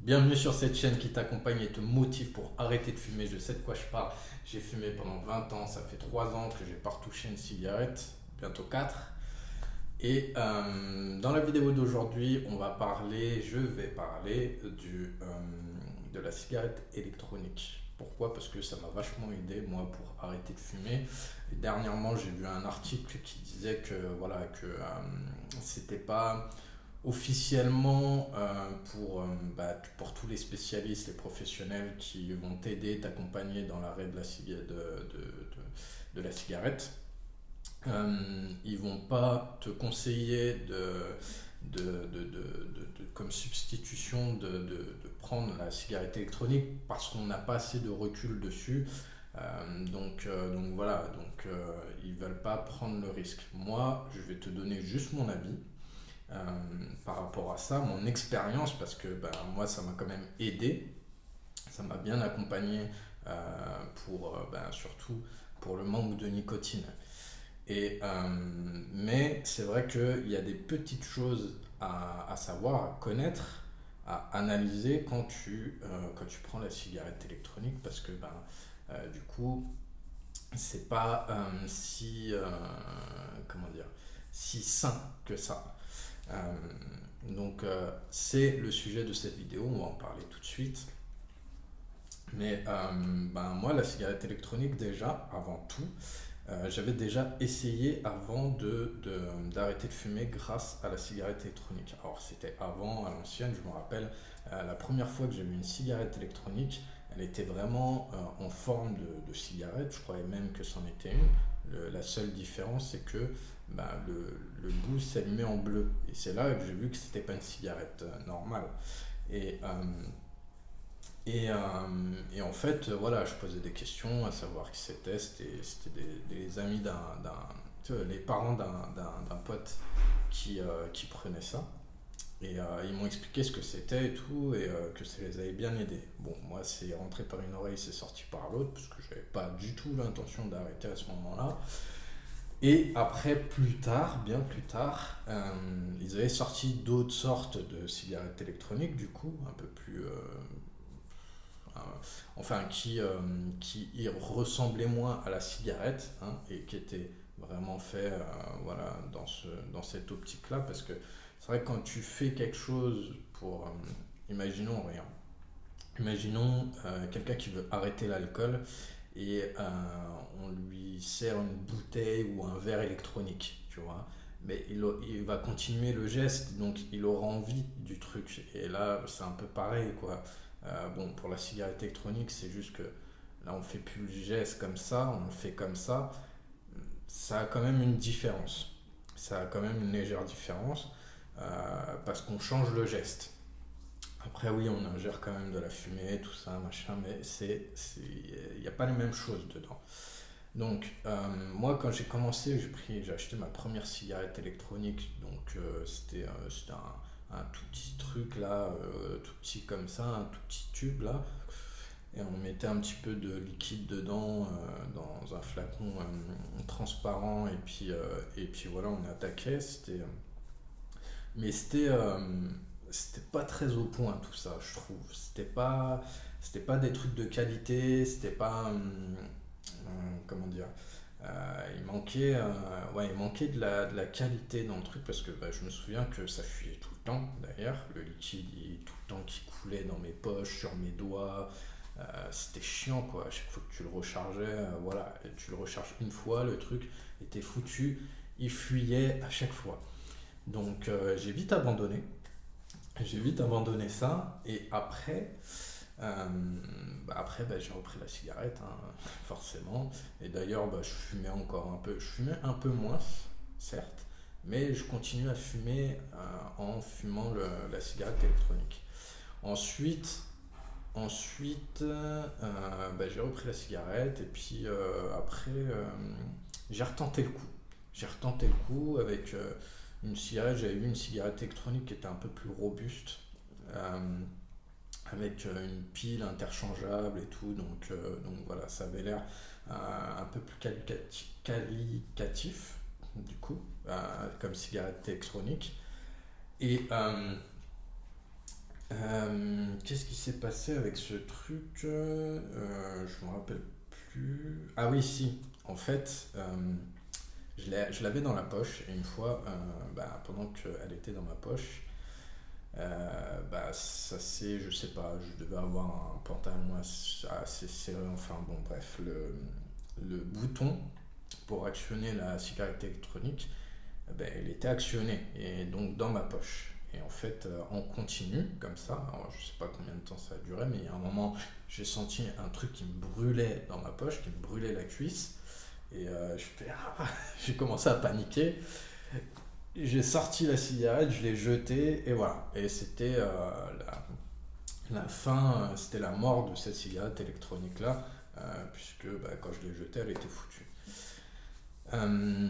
Bienvenue sur cette chaîne qui t'accompagne et te motive pour arrêter de fumer. Je sais de quoi je parle. J'ai fumé pendant 20 ans. Ça fait 3 ans que j'ai pas retouché une cigarette. Bientôt 4. Et dans la vidéo d'aujourd'hui, je vais parler de la cigarette électronique. Pourquoi? Parce que ça m'a vachement aidé, moi, pour arrêter de fumer. Et dernièrement, j'ai lu un article qui disait que, voilà, que c'était pas officiellement pour tous les spécialistes, les professionnels qui vont t'aider, t'accompagner dans l'arrêt de la cigarette. Ils vont pas te conseiller comme substitution de prendre la cigarette électronique parce qu'on n'a pas assez de recul dessus. Donc voilà, ils veulent pas prendre le risque. Moi, je vais te donner juste mon avis euh, par rapport à ça, mon expérience, parce que moi, ça m'a quand même aidé, ça m'a bien accompagné surtout pour le manque de nicotine. Mais c'est vrai qu'il y a des petites choses à savoir, à connaître, à analyser quand tu prends la cigarette électronique, parce que du coup, c'est pas comment dire, si sain que ça. Euh, c'est le sujet de cette vidéo, on va en parler tout de suite. Mais moi, la cigarette électronique, déjà, avant tout, j'avais déjà essayé avant d'arrêter de fumer grâce à la cigarette électronique. Alors, c'était avant, à l'ancienne, je me rappelle, la première fois que j'ai vu une cigarette électronique, elle était vraiment en forme de cigarette, je croyais même que c'en était une. La seule différence, c'est que le bout s'allumait en bleu. Et c'est là que j'ai vu que c'était pas une cigarette normale. Et, euh, et en fait, voilà, je posais des questions à savoir qui c'était. C'était des amis tu vois, les parents d'un pote qui prenait ça. Et ils m'ont expliqué ce que c'était et tout, et que ça les avait bien aidés. Bon, moi, c'est rentré par une oreille, c'est sorti par l'autre, parce que j'avais pas du tout l'intention d'arrêter à ce moment-là. Et après, plus tard, bien plus tard, ils avaient sorti d'autres sortes de cigarettes électroniques, du coup, un peu plus euh, enfin qui y ressemblait moins à la cigarette, hein, et qui était vraiment fait voilà, dans cette optique-là, parce que c'est vrai que quand tu fais quelque chose pour, imaginons rien, imaginons quelqu'un qui veut arrêter l'alcool et on lui sert une bouteille ou un verre électronique, tu vois. Mais il va continuer le geste, donc il aura envie du truc. Et là, c'est un peu pareil, quoi. Bon, pour la cigarette électronique, c'est juste que là, on fait plus le geste comme ça, on le fait comme ça. Ça a quand même une différence. Ça a quand même une légère différence parce qu'on change le geste. Après, oui, on ingère quand même de la fumée, tout ça, machin, mais il n'y a pas les mêmes choses dedans. Donc, moi, quand j'ai commencé, j'ai acheté ma première cigarette électronique. Donc, c'était un tout petit truc là, tout petit comme ça, un tout petit tube là. Et on mettait un petit peu de liquide dedans, dans un flacon transparent. Et puis voilà, on attaquait. Mais c'était pas très au point tout ça, je trouve. C'était pas des trucs de qualité, c'était pas. Comment dire? Il manquait de la qualité dans le truc parce que je me souviens que ça fuyait tout le temps d'ailleurs. Le liquide, tout le temps qui coulait dans mes poches, sur mes doigts. C'était chiant quoi. À chaque fois que tu le rechargeais, voilà, et tu le recharges une fois, le truc était foutu. Il fuyait à chaque fois. Donc j'ai vite abandonné. J'ai vite abandonné ça. Et euh, j'ai repris la cigarette, hein, forcément. Et d'ailleurs, je fumais encore un peu. Je fumais un peu moins, certes, mais je continue à fumer en fumant la cigarette électronique. Ensuite, j'ai repris la cigarette et puis j'ai retenté le coup. J'ai retenté le coup avec une cigarette. J'avais vu une cigarette électronique qui était un peu plus robuste. euh, Avec une pile interchangeable et tout. Donc voilà, ça avait l'air un peu plus qualitatif, du coup, comme cigarette électronique. Et Qu'est-ce qui s'est passé avec ce truc? Je me rappelle plus. Ah oui, si. En fait, je l'avais dans la poche et une fois, pendant qu'elle était dans ma poche, ça c'est, je sais pas, je devais avoir un pantalon assez serré, enfin bon, bref, le bouton pour actionner la cigarette électronique, il était actionné et donc dans ma poche. Et en fait, en continu, comme ça, alors je sais pas combien de temps ça a duré, mais il y a un moment, j'ai senti un truc qui me brûlait dans ma poche, qui me brûlait la cuisse. Et j'ai commencé à paniquer. J'ai sorti la cigarette, je l'ai jetée, et voilà. Et c'était la fin, c'était la mort de cette cigarette électronique-là, puisque quand je l'ai jetée, elle était foutue. Euh,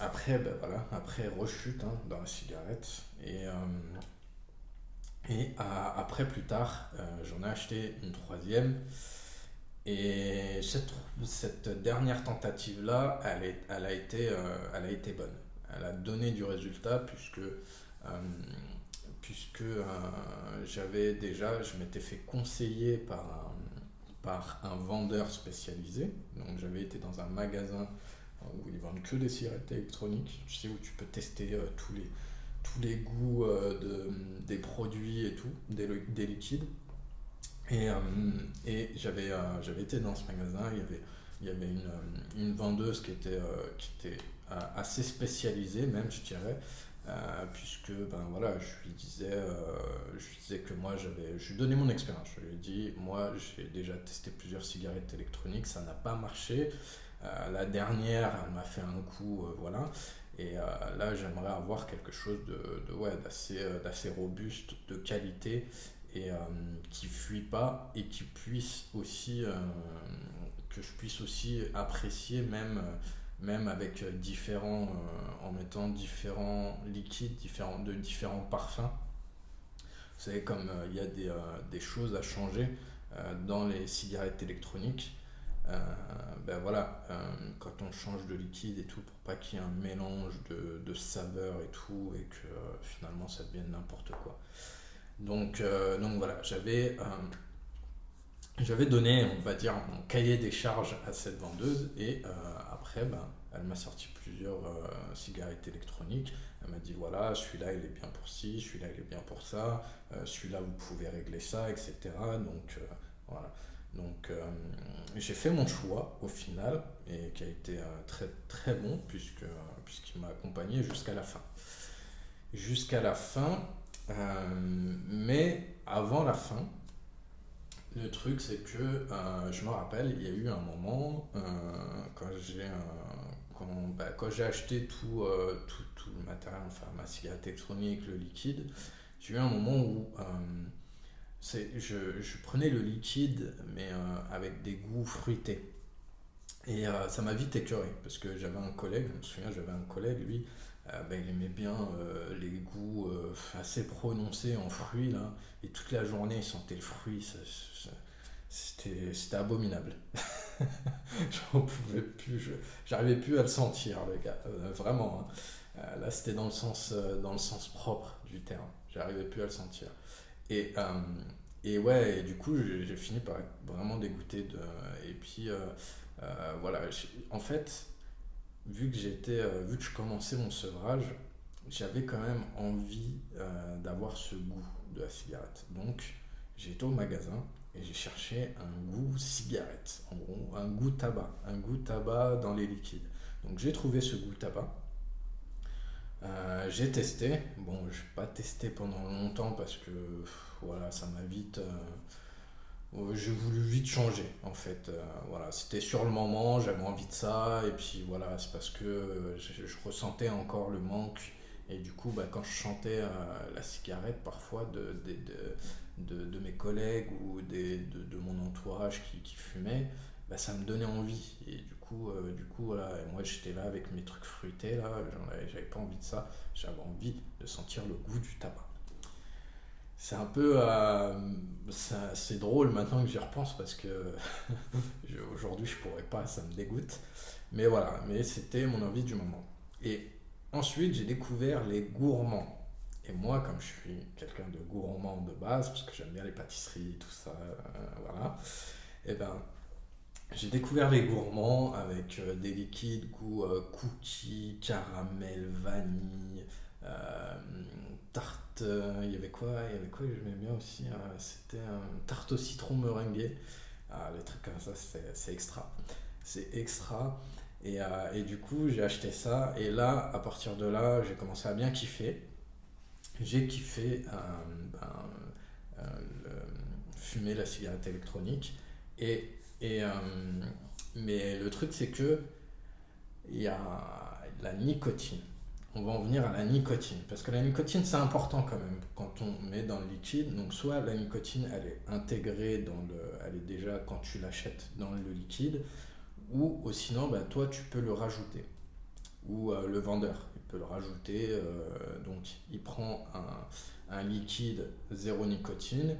Après, voilà, après rechute hein, dans la cigarette. Après, plus tard, j'en ai acheté une troisième. Et cette dernière tentative-là, elle a été bonne. Elle a donné du résultat je m'étais fait conseiller par un vendeur spécialisé. Donc j'avais été dans un magasin où ils vendent que des cigarettes électroniques, tu sais, où tu peux tester tous les goûts des produits et tout, des liquides. Et, euh, j'avais été dans ce magasin, il y avait une vendeuse qui était assez spécialisée même, je dirais, puisque voilà, je lui disais que je lui donnais mon expérience. Je lui ai dit, moi j'ai déjà testé plusieurs cigarettes électroniques, ça n'a pas marché. La dernière, elle m'a fait un coup, voilà. Et là, j'aimerais avoir quelque chose ouais, d'assez robuste, de qualité et qui fuit pas et qui puisse aussi que je puisse aussi apprécier même avec en mettant différents liquides de différents parfums. Vous savez, comme il y a des choses à changer dans les cigarettes électroniques. euh, voilà, quand on change de liquide et tout, pour pas qu'il y ait un mélange de saveurs et tout, et que finalement ça devienne n'importe quoi. Donc voilà, j'avais donné, on va dire, mon cahier des charges à cette vendeuse et après, elle m'a sorti plusieurs cigarettes électroniques. Elle m'a dit voilà, celui-là il est bien pour ci, celui-là il est bien pour ça, celui-là vous pouvez régler ça, etc. Donc voilà. Donc j'ai fait mon choix au final et qui a été très très bon puisqu'il m'a accompagné jusqu'à la fin. Jusqu'à la fin, mais avant la fin, le truc, c'est que je me rappelle, il y a eu un moment quand j'ai acheté tout le matériel, enfin ma cigarette électronique, le liquide, j'ai eu un moment où je prenais le liquide, mais avec des goûts fruités. Et ça m'a vite écœuré, parce que j'avais un collègue, je me souviens, j'avais un collègue, lui, il aimait bien les goûts assez prononcés en fruits, là, et toute la journée il sentait le fruit, c'était abominable. J'en pouvais plus, j'arrivais plus à le sentir, le gars, vraiment. Hein. Là, c'était dans le sens propre du terme, j'arrivais plus à le sentir. Et, euh, et ouais, et du coup, j'ai fini par être vraiment dégoûté et puis, voilà, en fait, vu que je commençais mon sevrage, j'avais quand même envie d'avoir ce goût de la cigarette. Donc, j'ai été au magasin et j'ai cherché un goût cigarette, en gros, un goût tabac dans les liquides. Donc, j'ai trouvé ce goût tabac. J'ai testé. Bon, je n'ai pas testé pendant longtemps parce que voilà, ça m'a vite. J'ai voulu vite changer en fait. Voilà, c'était sur le moment, j'avais envie de ça et puis voilà, c'est parce que je ressentais encore le manque et du coup, quand je chantais la cigarette parfois de mes collègues ou de mon entourage qui fumaient, ça me donnait envie et du coup voilà, et moi j'étais là avec mes trucs fruités là, j'avais pas envie de ça, j'avais envie de sentir le goût du tabac. C'est un peu. C'est drôle maintenant que j'y repense parce que aujourd'hui je pourrais pas, ça me dégoûte. Mais voilà, mais c'était mon envie du moment. Et ensuite j'ai découvert les gourmands. Et moi, comme je suis quelqu'un de gourmand de base, parce que j'aime bien les pâtisseries, tout ça, voilà, et ben j'ai découvert les gourmands avec des liquides goût cookies, caramel, vanille, euh, tarte. Il y avait quoi que j'aimais bien aussi. C'était tarte au citron meringuée. Ah, les trucs comme ça, c'est extra. C'est extra. Et du coup, j'ai acheté ça. Et là, à partir de là, j'ai commencé à bien kiffer. J'ai kiffé ben, euh, fumer la cigarette électronique. Et, et, mais le truc, c'est que il y a la nicotine. On va en venir à la nicotine. Parce que la nicotine, c'est important quand même quand on met dans le liquide. Donc, soit la nicotine, elle est intégrée elle est déjà quand tu l'achètes dans le liquide, ou sinon, bah, toi, tu peux le rajouter. Ou le vendeur, il peut le rajouter. Donc, il prend un liquide zéro nicotine,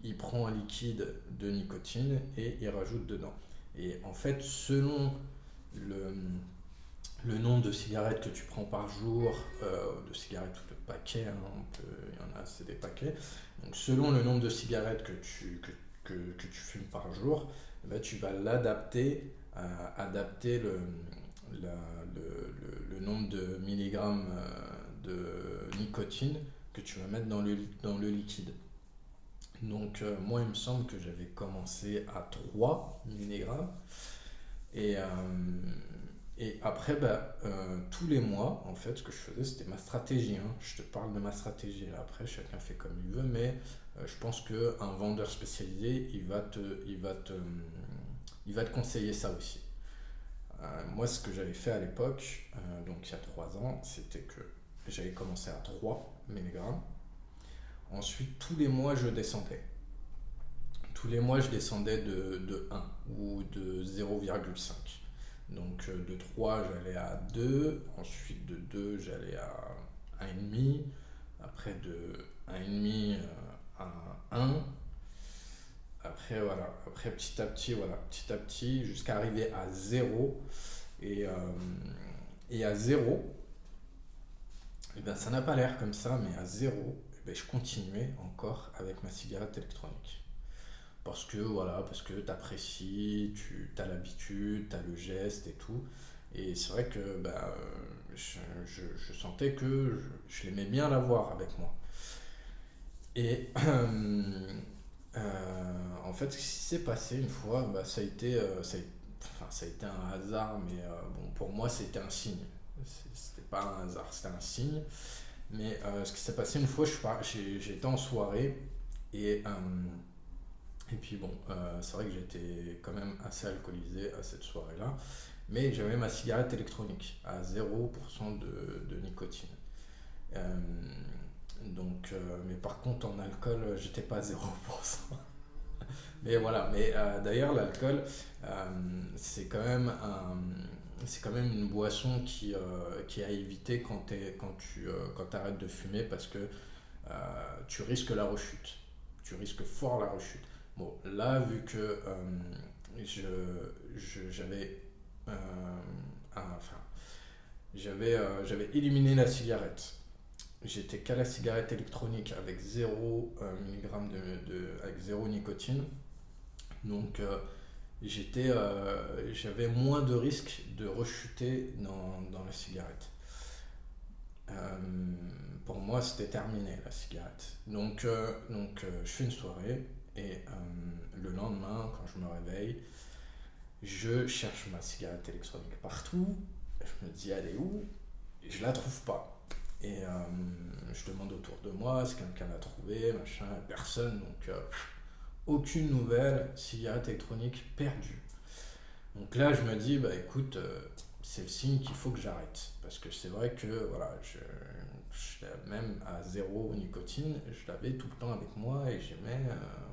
il prend un liquide de nicotine et il rajoute dedans. Et en fait, selon le, le nombre de cigarettes que tu prends par jour, de cigarettes ou de paquets, hein, il y en a, c'est des paquets. Donc selon le nombre de cigarettes que tu fumes par jour, eh ben, tu vas l'adapter, adapter la- le nombre de milligrammes de nicotine que tu vas mettre dans le liquide. Donc moi il me semble que j'avais commencé à 3 milligrammes et, euh, et après, bah, tous les mois, en fait, ce que je faisais, c'était ma stratégie, hein. Je te parle de ma stratégie. Après, chacun fait comme il veut, mais je pense qu'un vendeur spécialisé, il va te conseiller ça aussi. Moi, ce que j'avais fait à l'époque, donc il y a 3 ans, c'était que j'avais commencé à 3 milligrammes. Ensuite, tous les mois, je descendais. Tous les mois, je descendais de 1 ou de 0,5. Donc de 3 j'allais à 2. Ensuite de 2 j'allais à 1,5. Après de 1,5 à 1. Après voilà, après petit à petit jusqu'à arriver à 0. Et, euh, et à 0, eh ben, ça n'a pas l'air comme ça, mais à 0, eh ben, je continuais encore avec ma cigarette électronique. Parce que tu apprécies, tu as l'habitude, tu as le geste et tout. Et c'est vrai que bah, je sentais que je l'aimais bien l'avoir avec moi. Et en fait, ce qui s'est passé une fois, bah, enfin, ça a été un hasard, mais bon, pour moi, c'était un signe. C'était pas un hasard, c'était un signe. Mais ce qui s'est passé une fois, j'étais en soirée et et puis bon, c'est vrai que j'étais quand même assez alcoolisé à cette soirée-là, mais j'avais ma cigarette électronique à 0% de nicotine. Euh, mais par contre en alcool, j'étais pas à 0%. Mais voilà, mais d'ailleurs l'alcool, euh, c'est quand même c'est quand même une boisson qui est à éviter quand tu arrêtes de fumer parce que tu risques la rechute. Tu risques fort la rechute. Bon, là, vu que je, j'avais enfin, j'avais éliminé la cigarette. J'étais qu'à la cigarette électronique avec 0 mg avec zéro nicotine. Donc, j'avais moins de risques de rechuter dans la cigarette. Euh, pour moi, c'était terminé la cigarette. Je fais une soirée et le lendemain, quand je me réveille, je cherche ma cigarette électronique partout. Je me dis, elle est où? Et je la trouve pas. Et je demande autour de moi si quelqu'un l'a trouvée, machin, personne. Donc, aucune nouvelle, cigarette électronique perdue. Donc là, je me dis, bah écoute, c'est le signe qu'il faut que j'arrête. Parce que c'est vrai que, voilà, même à 0 nicotine, je l'avais tout le temps avec moi et j'aimais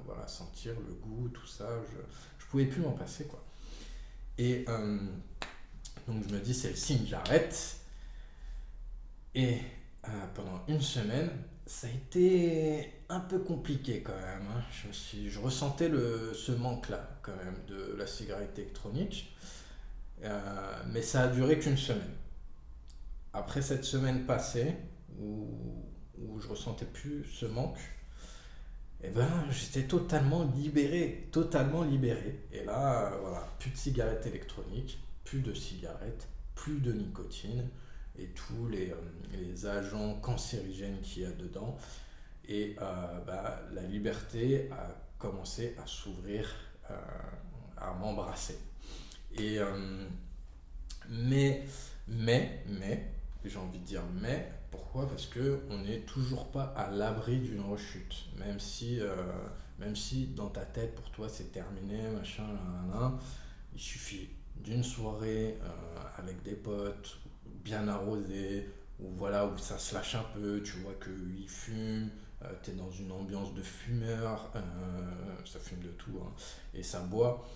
voilà, sentir le goût, tout ça. Je pouvais plus m'en passer, quoi. Et donc je me dis, c'est le signe, j'arrête. Et pendant une semaine, ça a été un peu compliqué quand même, hein. Je ressentais ce manque-là, quand même, de la cigarette électronique. Mais ça a duré qu'une semaine. Après cette semaine passée, où, où je ressentais plus ce manque, et ben j'étais totalement libéré. Et là, voilà, plus de cigarettes électroniques, plus de cigarettes, plus de nicotine et tous les agents cancérigènes qu'il y a dedans. Et la liberté a commencé à s'ouvrir, euh, à m'embrasser. Et, mais, mais, j'ai envie de dire pourquoi? Parce que on n'est toujours pas à l'abri d'une rechute. Même si dans ta tête, pour toi, c'est terminé, machin, là, là, là, il suffit d'une soirée avec des potes, bien arrosés, où voilà, où ça se lâche un peu, tu vois qu'ils fument, t'es dans une ambiance de fumeur, ça fume de tout, hein, et ça boit.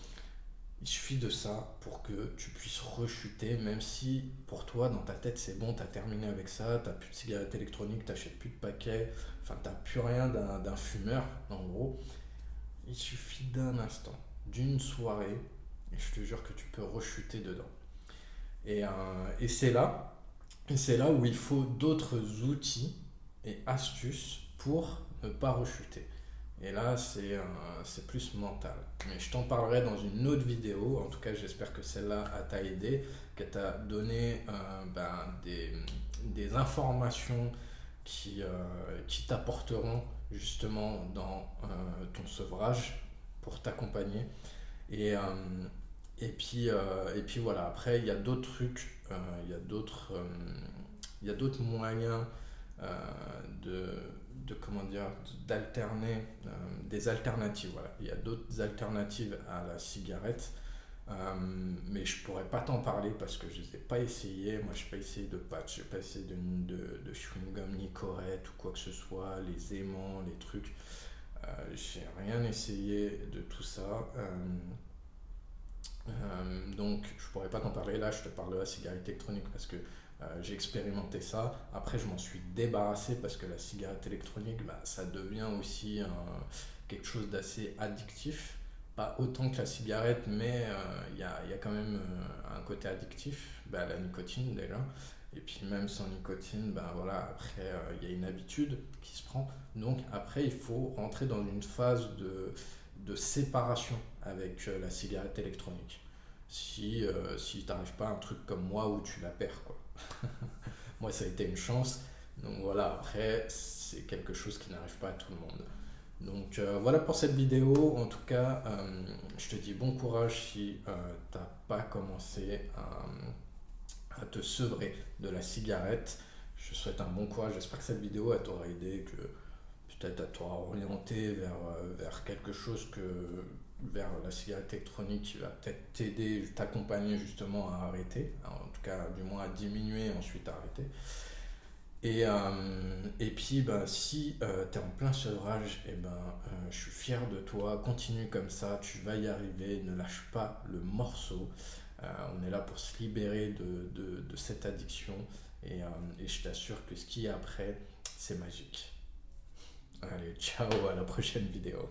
Il suffit de ça pour que tu puisses rechuter, même si pour toi, dans ta tête, c'est bon, t'as terminé avec ça, t'as plus de cigarettes électroniques, t'achètes plus de paquets, enfin, t'as plus rien d'un fumeur, en gros. Il suffit d'un instant, d'une soirée, et je te jure que tu peux rechuter dedans. Et c'est là où il faut d'autres outils et astuces pour ne pas rechuter. Et là, c'est plus mental. Mais je t'en parlerai dans une autre vidéo. En tout cas, j'espère que celle-là t'a aidé, qu'elle t'a donné des informations qui t'apporteront justement dans ton sevrage pour t'accompagner. Et, euh, et puis voilà, après, il y a d'autres trucs, il y a d'autres moyens euh, de, comment dire, d'alterner, des alternatives. Voilà. Il y a d'autres alternatives à la cigarette, mais je pourrais pas t'en parler parce que je les ai pas essayées. Moi, je n'ai pas essayé de patch, je n'ai pas essayé de chewing-gum ni corette ou quoi que ce soit, les aimants, les trucs. J'ai rien essayé de tout ça. Donc je pourrais pas t'en parler là, je te parle de la cigarette électronique parce que j'ai expérimenté ça. Après je m'en suis débarrassé parce que la cigarette électronique, ça devient aussi quelque chose d'assez addictif. Pas autant que la cigarette, mais il y a quand même un côté addictif, la nicotine déjà. Et puis même sans nicotine, voilà, après il y a une habitude qui se prend. Donc après il faut rentrer dans une phase de séparation avec la cigarette électronique. Si tu n'arrives pas à un truc comme moi où tu la perds, quoi. Moi, ça a été une chance. Donc voilà, après, c'est quelque chose qui n'arrive pas à tout le monde. Donc voilà pour cette vidéo. En tout cas, je te dis bon courage si tu n'as pas commencé à te sevrer de la cigarette. Je te souhaite un bon courage. J'espère que cette vidéo elle t'aura aidé, que peut-être elle t'aura orienté vers quelque chose vers la cigarette électronique qui va peut-être t'aider, t'accompagner justement à arrêter, en tout cas du moins à diminuer et ensuite à arrêter. Et puis si tu es en plein sevrage, je suis fier de toi, continue comme ça, tu vas y arriver, ne lâche pas le morceau. On est là pour se libérer de cette addiction et je t'assure que ce qui est après, c'est magique. Allez, ciao, à la prochaine vidéo.